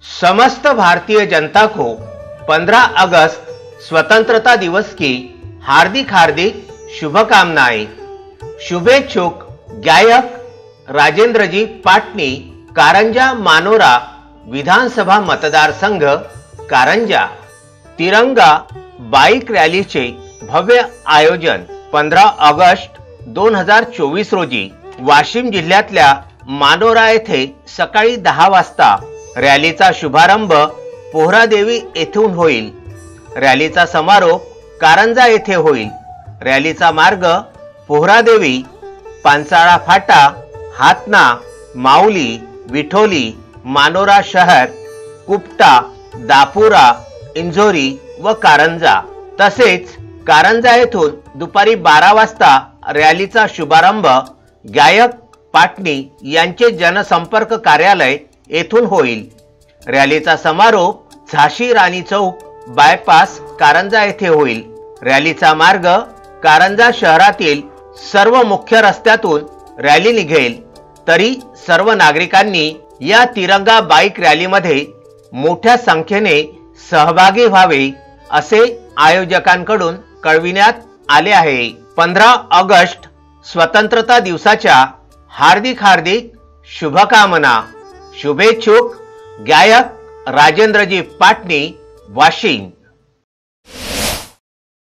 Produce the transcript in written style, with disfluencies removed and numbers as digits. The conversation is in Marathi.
समस्त भारतीय जनता को 15 अगस्त स्वतंत्रता दिवस की हार्दिक हार्दिक शुभकामनाएं। शुभेच्छुक गायक राजेंद्रजी पाटनी, कारंजा मानोरा विधानसभा मतदारसंघ कारंजा। तिरंगा बाईक रॅलीचे भव्य आयोजन 15 ऑगस्ट 2024 रोजी वाशिम जिल्ह्यातल्या मानोरा येथे सकाळी 10 वाजता रॅलीचा शुभारंभ पोहरादेवी येथून होईल। रॅलीचा समारोप कारंजा येथे होईल। रॅलीचा मार्ग पोहरादेवी, पांचाळा फाटा, हातना, माऊली, विठोली, मानोरा शहर, कुपटा, दापुरा, इंझोरी व कारंजा तसेच कारंजा येथून दुपारी 12 वाजता रॅलीचा शुभारंभ गायक पाटनी यांचे जनसंपर्क कार्यालय येथून होईल। रॅलीचा समारोप झाशी राणी चौक बायपास कारंजा येथे होईल। रॅलीचा मार्ग कारंजा शहरातील सर्व मुख्य रस्त्यातून रॅली निघेल। तरी सर्व नागरिकांनी या तिरंगा बाईक रॅलीमध्ये मोठ्या संख्येने सहभागी व्हावे असे आयोजकांकडून कळविण्यात आले आहे। 15 ऑगस्ट स्वतंत्रता दिवसाच्या हार्दिक हार्दिक शुभकामना। शुभेच्छुक गायक राजेंद्रजी पाटनी, वाशिम।